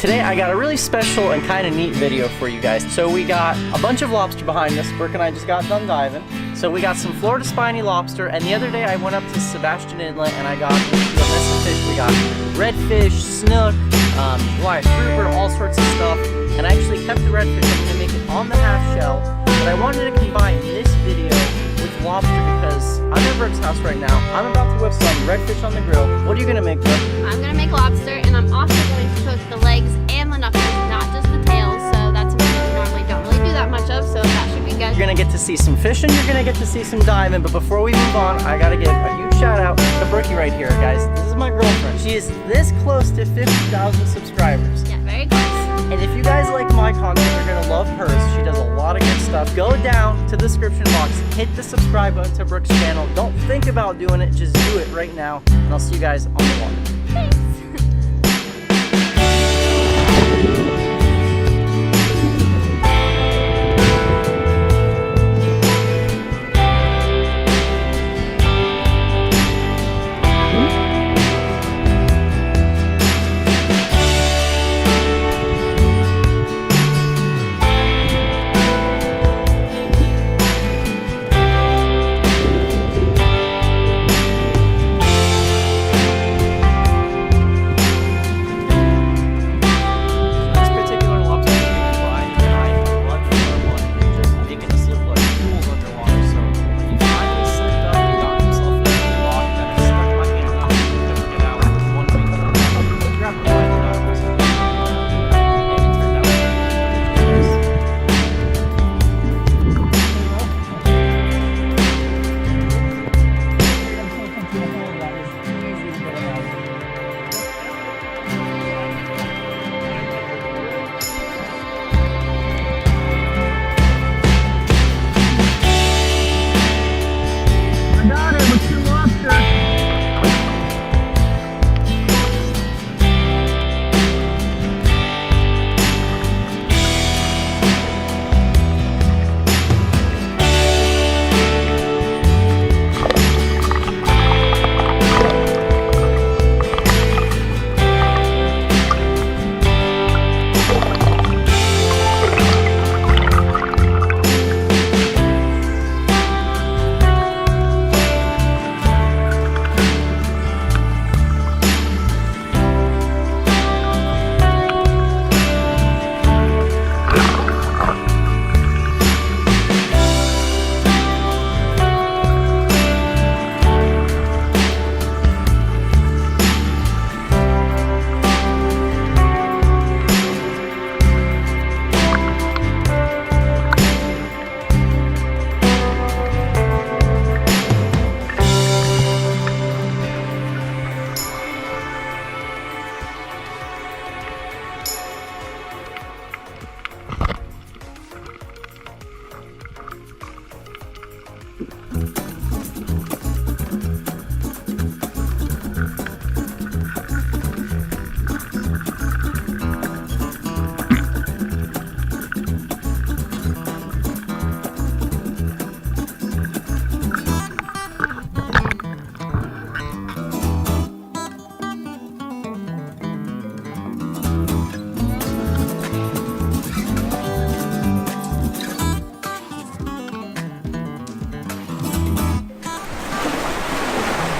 Today I got a really special and kind of neat video for you guys. So we got a bunch of lobster behind us. Brooke and I just got done diving. So we got some Florida spiny lobster, and the other day I went up to Sebastian Inlet and I got some fish. We got redfish, snook, Goliath grouper, all sorts of stuff. And I actually kept the redfish. I'm going to make it on the half shell. But I wanted to combine this video with lobster because I'm at Brooke's house right now. I'm about to whip some redfish on the grill. What are you going to make, Brooke? I'm going to make lobster, and I'm also going to cook the legs and the knuckles, not just the tails. So that's something we normally don't really do that much of, so that should be good. You're going to get to see some fishing, you're going to get to see some diving, but before we move on, I got to give a huge shout out to Brookie right here, guys. This is my girlfriend. She is this close to 50,000 subscribers. Yeah, very close. And if you guys like my content, you're going to love hers. She does a lot of good stuff. Go down to the description box, hit the subscribe button to Brooke's channel. Don't think about doing it, just do it right now. And I'll see you guys on the water. Thanks.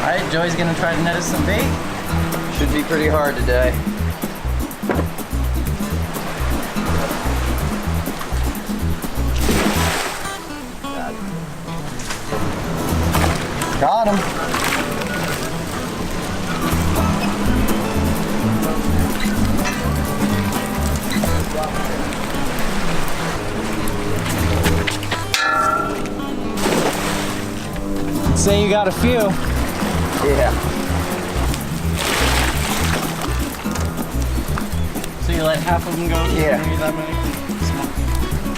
Alright, Joey's gonna try to net us some bait. Should be pretty hard today. Got him. Say you got a few. Yeah. So you let half of them go? Yeah. Maybe that many?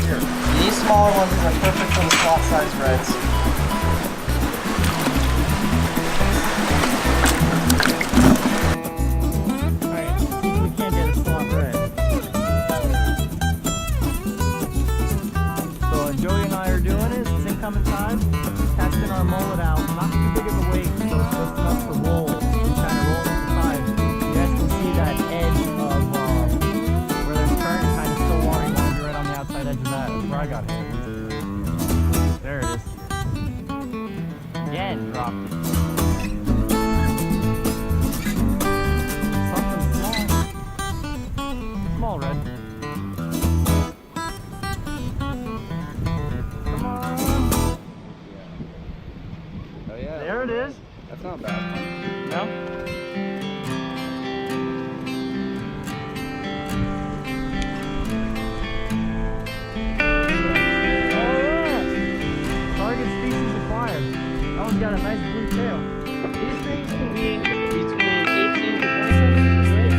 Here. These small ones are perfect for the slot size reds. Alright, see if we can't get a slot red. So Joey and I are doing it. It's incoming time. Casting our mullet out. Not too big of a weight, so it's just enough to roll. Kind of roll at the time. You guys can see that edge of tail, Red. Come on. Oh yeah. There it is. That's not bad. No? Target species acquired. That one's got a nice blue tail. These things can be between 18 to 27 inches weight.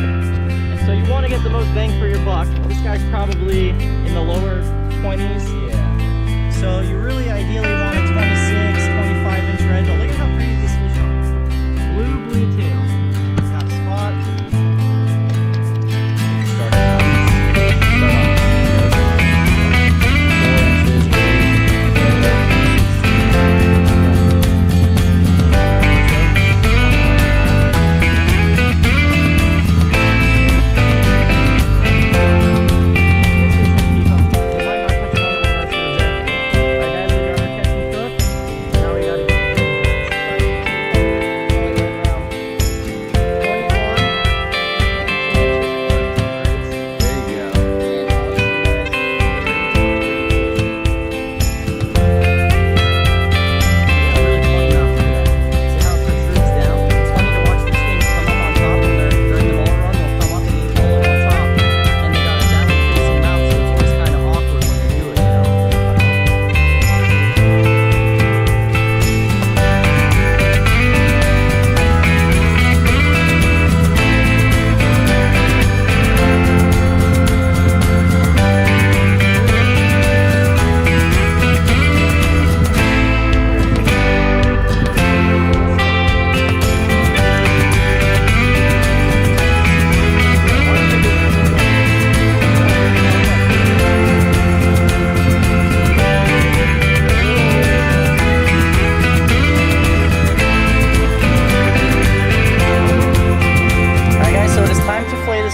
And so you want to get the most bang for your buck. This guy's probably in the lower 20s. Yeah. So you really ideally want a 26, 25 inch red. But look at how pretty this fish are. Blue tail. It's got a spot. Start on 4 inches.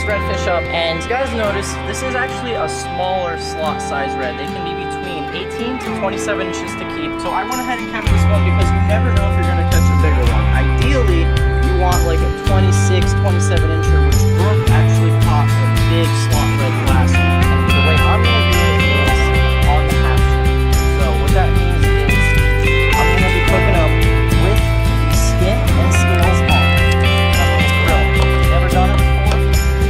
Redfish up, and you guys notice this is actually a smaller slot size red. They can be between 18 to 27 inches to keep. So I went ahead and kept this one because you never know if you're going to catch a bigger one. Ideally, you want like a 26, 27 incher, which Brooke actually caught a big slot red last week. And the way I'm going to do it is on the half shell. So what that means is I'm going to be cooking up with the skin and scales on. Never done it before,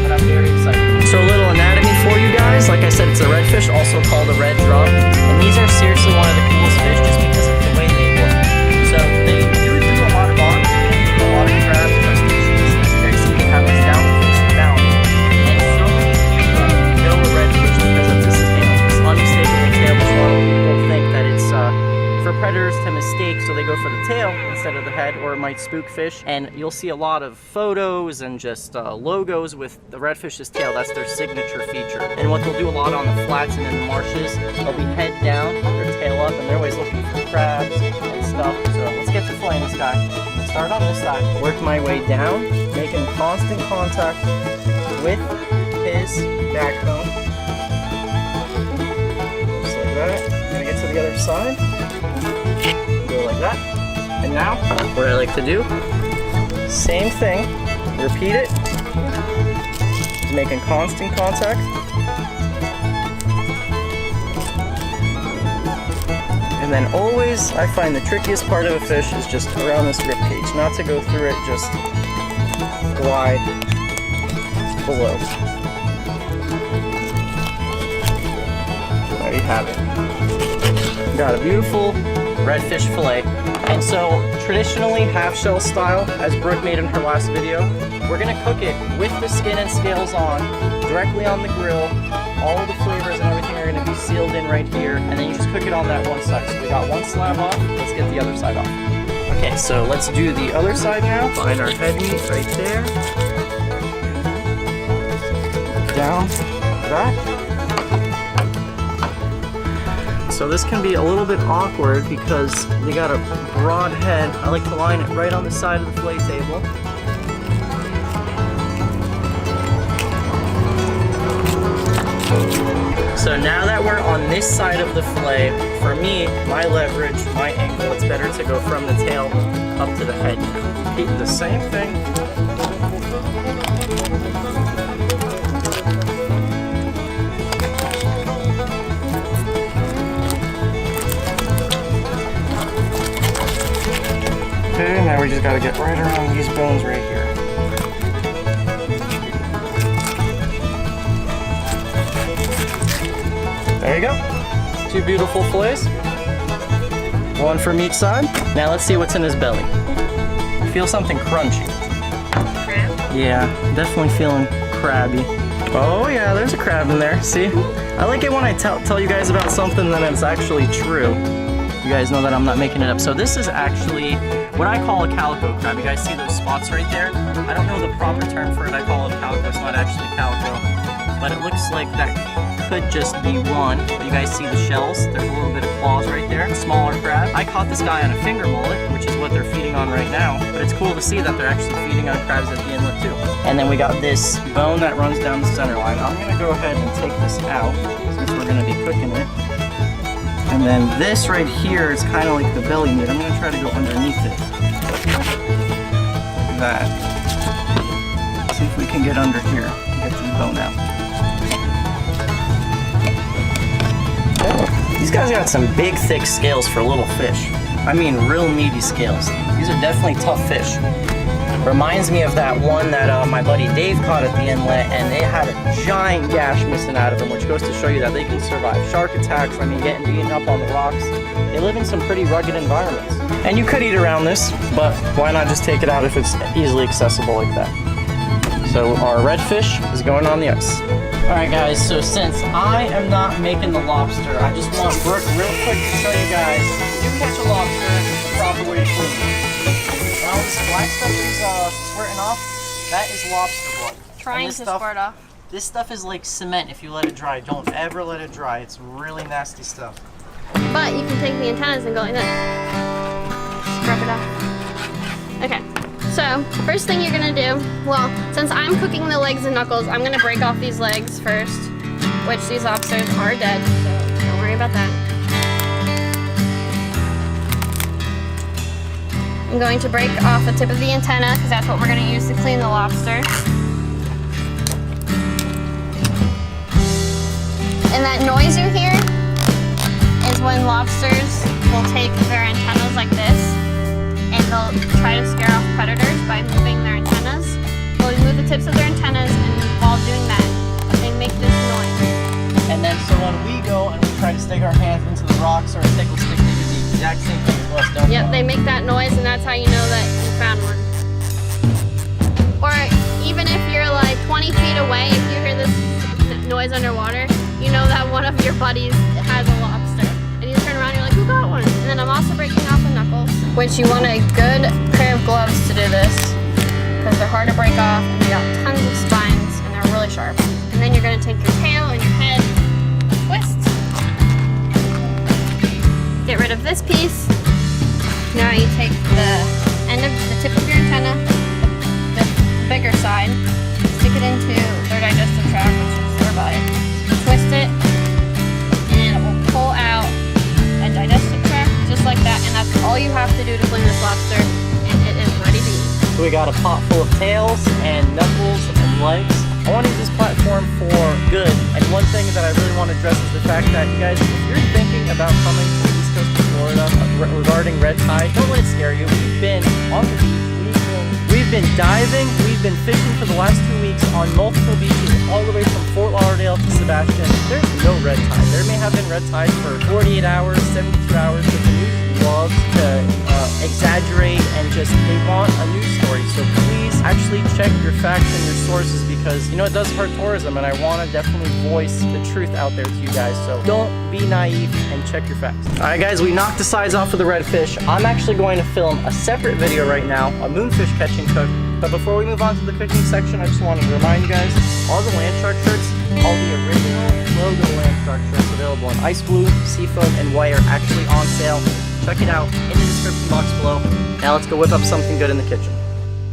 but I'm very excited. So a little anatomy for you guys. Like I said, it's a redfish, also called a red drum. And these are seriously one of the coolest fish just because of the way they look. So they do a lot of bond, a lot of crabs, crustaceans. You guys see they have this down-faced mouth. And so many people know a redfish because of this tail. This unmistakable tail, which a lot of people think that it's for predators to mistake, so they go for the tail instead of the head, or it might spook fish. And you'll see a lot of photos and just logos with the redfish's tail. That's their signature feature. And what they'll do a lot on the flats and in the marshes, they'll be head down, their tail up, and they're always looking for crabs and stuff. So let's get to filleting this guy. Start on this side, work my way down, making constant contact with his backbone. Just like that. I'm gonna get to the other side. Go like that. And now, what I like to do, same thing, repeat it, just making constant contact. And then always, I find the trickiest part of a fish is just around this rib cage, not to go through it, just glide below. There you have it. Got a beautiful redfish fillet. And so traditionally half shell style, as Brooke made in her last video, we're gonna cook it with the skin and scales on, directly on the grill. All the flavors and everything are gonna be sealed in right here, and then you just cook it on that one side. So we got one slab off, let's get the other side off. Okay, so let's do the other side now. Find our head meat right there. Down that. So this can be a little bit awkward because they got a broad head. I like to line it right on the side of the fillet table. So now that we're on this side of the fillet, for me, my leverage, my angle, it's better to go from the tail up to the head. Keep the same thing. just gotta get right around these bones right here. There you go. 2 beautiful fillets. 1 from each side. Now let's see what's in his belly. I feel something crunchy. Crab? Yeah, definitely feeling crabby. Oh yeah, there's a crab in there. See? I like it when I tell you guys about something that it's actually true. You guys know that I'm not making it up. So this is actually what I call a calico crab. You guys see those spots right there? I don't know the proper term for it. I call it calico. It's not actually calico. But it looks like that could just be one. You guys see the shells? There's a little bit of claws right there. Smaller crab. I caught this guy on a finger mullet, which is what they're feeding on right now. But it's cool to see that they're actually feeding on crabs at the inlet too. And then we got this bone that runs down the center line. I'm gonna go ahead and take this out since we're gonna be cooking it. And then this right here is kind of like the belly meat. I'm gonna try to go underneath it. Like that. See if we can get under here and get this bone out. These guys got some big, thick scales for little fish. I mean, real meaty scales. These are definitely tough fish. Reminds me of that one that my buddy Dave caught at the inlet, and it had a giant gash missing out of them, which goes to show you that they can survive shark attacks. I mean, getting beaten up on the rocks. They live in some pretty rugged environments. And you could eat around this, but why not just take it out if it's easily accessible like that? So our redfish is going on the ice. Alright guys, so since I am not making the lobster, I just want Brooke real quick to show you guys, if you catch a lobster, the proper way to clean it. And all this black stuff is squirting off, that is lobster blood. Trying to squirt off. This stuff is like cement if you let it dry. Don't ever let it dry. It's really nasty stuff. But you can take the antennas and go like this. Scrub it off. Okay. So, first thing you're gonna do, well, since I'm cooking the legs and knuckles, I'm gonna break off these legs first, which these lobsters are dead, so don't worry about that. I'm going to break off the tip of the antenna, because that's what we're gonna use to clean the lobster. And that noise you hear is when lobsters will take their antennas like this, and they'll try to scare off predators by moving their antennas. They'll move the tips of their antennas, and while doing that, they make this noise. And then so when we go and we try to stick our hands into the rocks or a tickle stick, they do the exact same thing as us, don't they? Yep, they make that noise, and that's how you know that you found one. Or even if you're like 20 feet away, if you hear this noise underwater, you know that one of your buddies has a lobster. And you turn around and you're like, who got one? And then I'm also breaking off the knuckles, which you want a good pair of gloves to do this, because they're hard to break off, and they got tons of spines, and they're really sharp. And then you're gonna take your tail and your head, twist, get rid of this piece. Now you take the end of the tip of your antenna, the bigger side, stick it into their digestive tract, which is their body, twist it, and it will pull out a digestive tract just like that, and that's all you have to do to clean this lobster, and it is ready to eat. So we got a pot full of tails and knuckles and legs. I want to use this platform for good, and one thing that I really want to address is the fact that you guys, if you're thinking about coming to the East Coast of Florida regarding red tide, don't let it scare you. We've been on the beach, we've been diving, we've been fishing for the last 2 weeks on multiple beaches all the way from Fort Lauderdale to Sebastian. There's no red tide. There may have been red tide for 48 hours, 72 hours, but the news loves to exaggerate and just, they want a news story. So please actually check your facts and your sources, because you know it does hurt tourism, and I want to definitely voice the truth out there to you guys. So don't be naive and check your facts. All right guys, we knocked the sides off of the redfish. I'm actually going to film a separate video right now, a moonfish catch and cook. But before we move on to the cooking section, I just wanted to remind you guys, all the land shark shirts, all the original logo land shark shirts available in ice blue, seafoam, and white are actually on sale. Check it out in the description box below. Now let's go whip up something good in the kitchen.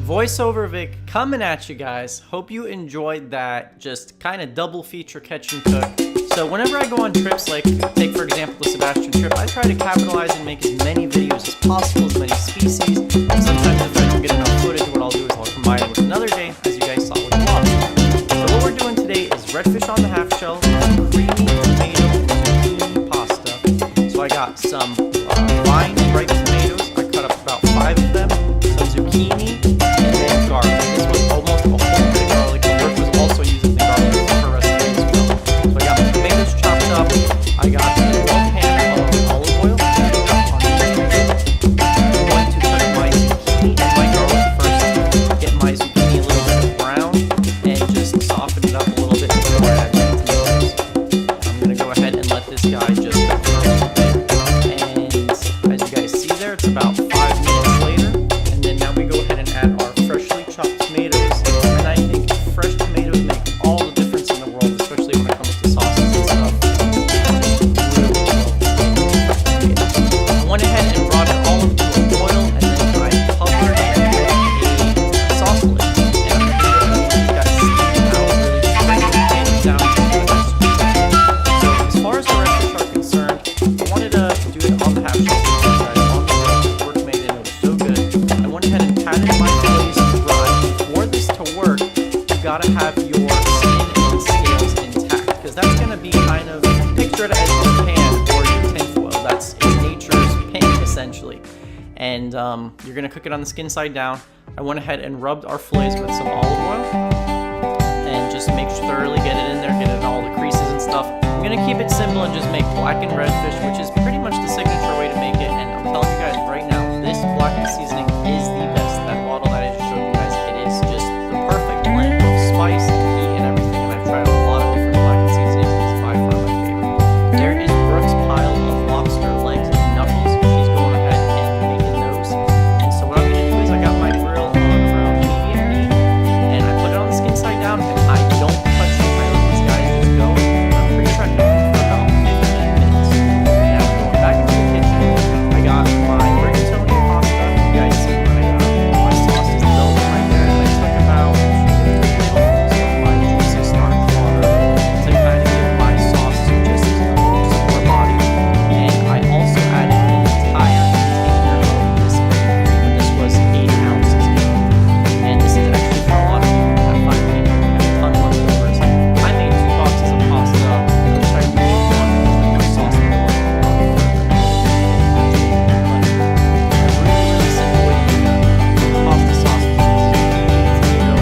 Voiceover Vic coming at you guys. Hope you enjoyed that just kind of double feature catch and cook. So whenever I go on trips, like take for example the Sebastian trip, I try to capitalize and make as many videos as possible, as many species. Sometimes if I don't get enough footage, what I'll do is I'll combine it with another day, as you guys saw with the vlog. So what we're doing today is redfish on the half shell, creamy tomato zucchini pasta. So I got some fine ripe tomatoes. I cut up about 5 of them, some zucchini to be kind of, picture it as your pan or your tinfoil. That's nature's pan, essentially. And you're going to cook it on the skin side down. I went ahead and rubbed our fillets with some olive oil and just make sure thoroughly get it in there, get it in all the creases and stuff. I'm going to keep it simple and just make blackened redfish, which is pretty much the signature way to make it. And I'm telling you guys right now, this blackened seasoning is the best. That bottle that I just showed you guys, it is just the perfect blend of spice and heat and everything. And I've tried a lot of different blackened seasonings, and it's by far my favorite. There is Brooke's pile of lobster legs and knuckles. She's going ahead and making those. And so what I'm going to do is I got my grill on around medium heat, and I put it on the skin side down, and I don't touch it. I let these guys just go. I'm pretty sure I cooked them for about 15 minutes. Now going back into the kitchen, I got my rigatoni pasta. You guys see what I got. My sauce is building right there, and I took about 2 tablespoons of my juicy starch water to kind of give my sauce just some more body. And I also added an entire container of this cream, and this was 8 ounces. And this is actually for a lot of people that find me here. We have a ton of leftovers. I made 2 boxes of pasta. I tried to make one with my sauce for one. Really simple way to make pasta sauce. Tomato.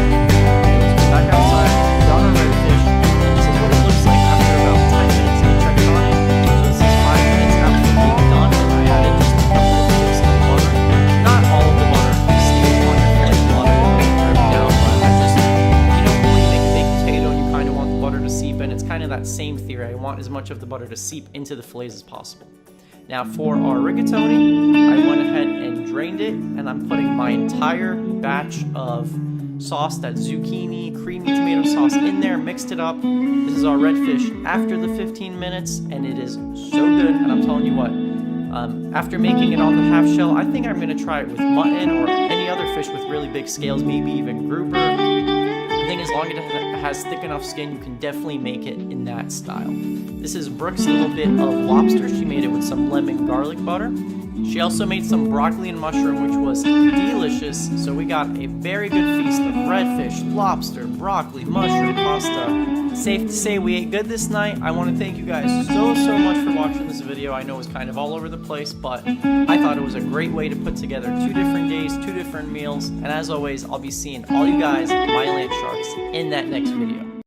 Back outside, got our redfish, and this is what it looks like after about 10 minutes of checking on it. So this is 5 minutes after being done, and I added just a couple of cubes of butter. Not all of the butter stays on your fillet. A lot of it will drip down, but I just, you know, when you make a baked potato and you kind of want the butter to seep in, it's kind of that same theory. I want as much of the butter to seep into the fillets as possible. Now for our rigatoni, I went ahead and drained it, and I'm putting my entire batch of sauce, that zucchini, creamy tomato sauce in there, mixed it up. This is our redfish after the 15 minutes, and it is so good, and I'm telling you what, after making it on the half shell, I think I'm going to try it with mutton or any other fish with really big scales, maybe even grouper. I think as long as it has thick enough skin, you can definitely make it in that style. This is Brooke's little bit of lobster. She made it with some lemon garlic butter. She also made some broccoli and mushroom, which was delicious. So we got a very good feast of redfish, lobster, broccoli, mushroom, pasta. Safe to say we ate good this night. I want to thank you guys so much for watching this video. I know it was kind of all over the place, but I thought it was a great way to put together 2 different days, 2 different meals. And as always, I'll be seeing all you guys, my land sharks, in that next video.